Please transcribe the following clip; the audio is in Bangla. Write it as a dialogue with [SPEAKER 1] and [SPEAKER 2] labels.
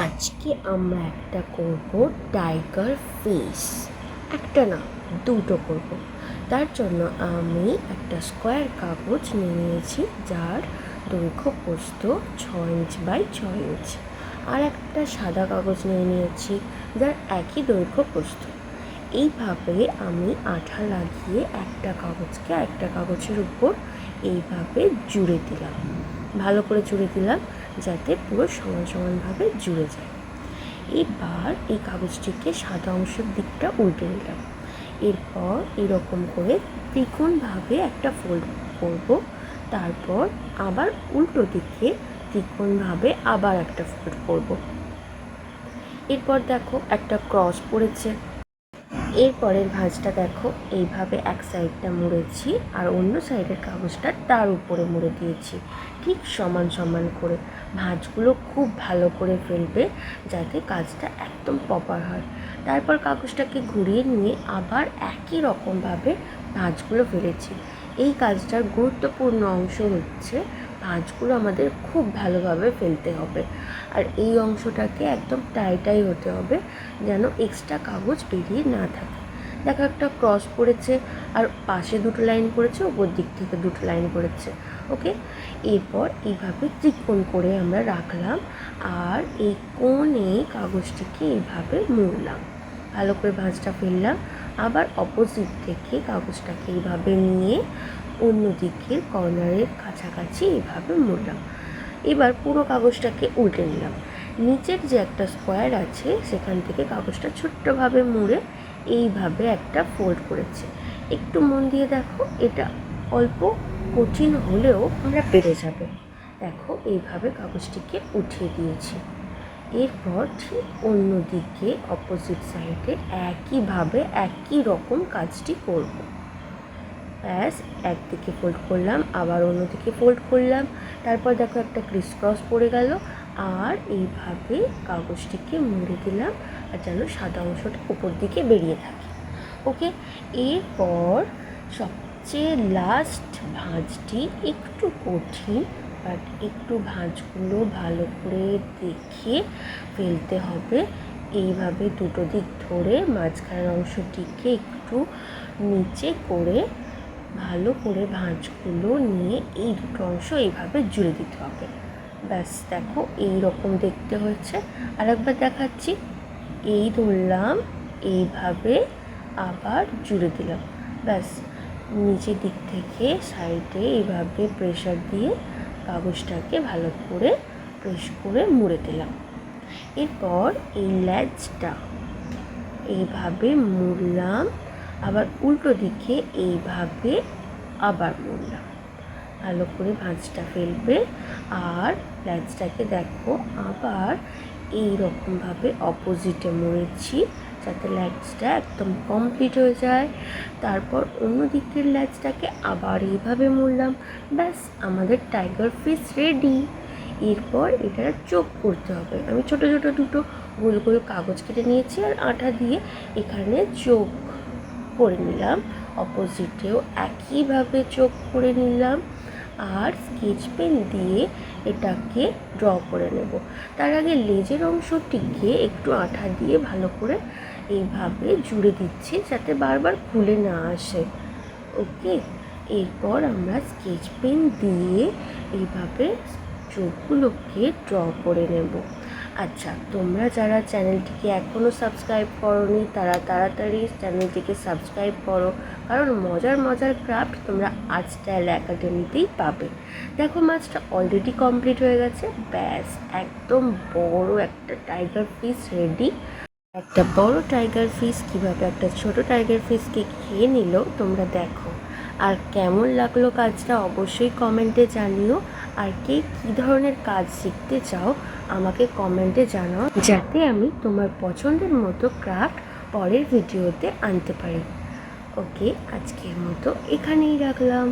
[SPEAKER 1] আজকে আমরা একটা করব টাইগার ফিশ। একটা না, দুটো করব। তার জন্য আমি একটা স্কোয়ার কাগজ নিয়ে নিয়েছি, যার দৈর্ঘ্য প্রস্থ 6 ইঞ্চ বাই 6 ইঞ্চ। আর একটা সাদা কাগজ নিয়ে নিয়েছি, যার একই দৈর্ঘ্য প্রস্থ। এইভাবে আমি আঠা লাগিয়ে একটা কাগজকে একটা কাগজের উপর এইভাবে জুড়ে দিলাম, ভালো করে জুড়ে দিলাম, যাতে পুরো সমান সমানভাবে জুড়ে যায়। এবার এই কাগজটিকে সাদা অংশের দিকটা উল্টে নিলাম। এরপর এরকম করে ত্রিকোণভাবে একটা ফোল্ড করব। তারপর আবার উল্টো দিকে ত্রিকোণভাবে আবার একটা ফোল্ড করব। এরপর দেখো একটা ক্রস পড়েছে। এরপরের ভাঁজটা দেখো, এইভাবে এক সাইডটা মুড়েছি আর অন্য সাইডের কাগজটা তার উপরে মুড়ে দিয়েছি, ঠিক সমান সমান করে। ভাঁজগুলো খুব ভালো করে ফেলবে, যাতে কাজটা একদম প্রপার হয়। তারপর কাগজটাকে ঘুরিয়ে নিয়ে আবার একই রকমভাবে ভাঁজগুলো ফেলেছি। এই কাজটার গুরুত্বপূর্ণ অংশ হচ্ছে ভাঁজগুলো আমাদের খুব ভালোভাবে ফেলতে হবে, আর এই অংশটাকে একদম টাইটাই হতে হবে, যেন এক্সট্রা কাগজ বেরিয়ে না থাকে। দেখো একটা ক্রস পড়েছে, আর পাশে দুটো লাইন পড়েছে, ওপর দিক থেকে দুটো লাইন পড়েছে। ওকে, এরপর এইভাবে ত্রিকোণ করে আমরা রাখলাম, আর এই কোণে কাগজটিকে এইভাবে মুড়লাম, ভালো করে ভাঁজটা ফেললাম। আবার অপোজিট থেকে কাগজটাকে এইভাবে নিয়ে অন্য দিকের কর্নারের কাছাকাছি এইভাবে মুড়লাম। এবার পুরো কাগজটাকে উল্টে নিলাম। নিচের যে একটা স্কোয়ার আছে, সেখান থেকে কাগজটা ছোট্টভাবে মুড়ে এইভাবে একটা ফোল্ড করেছে। একটু মন দিয়ে দেখো, এটা অল্প কঠিন হলেও আমরা পেরে যাবে। দেখো এইভাবে কাগজটিকে উঠিয়ে দিয়েছি। এরপর ঠিক অন্য দিকে অপোজিট সাইডে একইভাবে একই রকম কাজটি করব। ব্যাস, একদিকে ফোল্ড করলাম, আবার অন্যদিকে ফোল্ড করলাম। তারপর দেখো একটা ক্রিস ক্রস পড়ে গেল, আর এইভাবে কাগজটিকে মুড়ে দিলাম, আর যেন সাদা অংশটা উপর দিকে বেরিয়ে থাকে। ওকে, এরপর সবচেয়ে লাস্ট ভাঁজটি একটু কঠিন, বাট একটু ভাঁজগুলো ভালো করে দেখে ফেলতে হবে। এইভাবে দুটো দিক ধরে মাঝখানের অংশটিকে একটু নিচে করে ভালো করে ভাঁজগুলো নিয়ে এই দুটো অংশ এইভাবে জুড়ে দিতে হবে। ব্যাস, দেখো এই রকম দেখতে হয়েছে। আরেকবার দেখাচ্ছি। এই ধরলাম, এইভাবে আবার জুড়ে দিলাম। ব্যাস, নিচের দিক থেকে সাইডে এইভাবে প্রেশার দিয়ে কাগজটাকে ভালো করে প্রেস করে মুড়ে দিলাম। এরপর এই লেজটা এইভাবে মুড়লাম, আবার উল্টো দিকে এইভাবে আবার মুড়লাম। ভালো করে ভাঁজটা ফেলবে, আর লেজটাকে দেখো আবার এই রকমভাবে অপোজিটে মুড়েছি, যাতে লেজটা একদম কমপ্লিট হয়ে যায়। তারপর অন্য দিকের লেজটাকে আবার এইভাবে মুড়লাম। ব্যাস, আমাদের টাইগার ফিশ রেডি। এরপর এটার চোখ করতে হবে। আমি ছোট ছোট দুটো গোল গোল কাগজ কেটে নিয়েছি, আর আঠা দিয়ে এখানে চোখ করে নিলাম। অপোজিটেও একইভাবে চোখ করে নিলাম, আর স্কেচ পেন দিয়ে এটাকে ড্র করে নেব। তার আগে লেজের অংশটিকে একটু আঠা দিয়ে ভালো করে এইভাবে জুড়ে দিচ্ছি, যাতে বারবার খুলে না আসে। ওকে, এরপর আমরা স্কেচ পেন দিয়ে এইভাবে চোখগুলোকে ড্র করে নেব। আচ্ছা, তোমরা যারা চ্যানেলটিকে এখনও সাবস্ক্রাইব করোনি, তারা তাড়াতাড়ি চ্যানেলটিকে সাবস্ক্রাইব করো, কারণ মজার মজার ক্রাফট তোমরা আর্ট স্টাইল একাডেমিতেই পাবে। দেখো, মাছটা অলরেডি কমপ্লিট হয়ে গেছে। ব্যাস, একদম বড় একটা টাইগার ফিশ রেডি। একটা বড় টাইগার ফিশ কীভাবে একটা ছোট টাইগার ফিশকে খেয়ে নিল তোমরা দেখো। আর কেমন লাগলো কাজটা অবশ্যই কমেন্টে জানিও। আর কে কী ধরনের কাজ শিখতে চাও আমাকে কমেন্টে জানাও, যাতে আমি তোমার পছন্দের মতো ক্রাফট পরের ভিডিওতে আনতে পারি। ওকে, আজকের মতো এখানেই রাখলাম।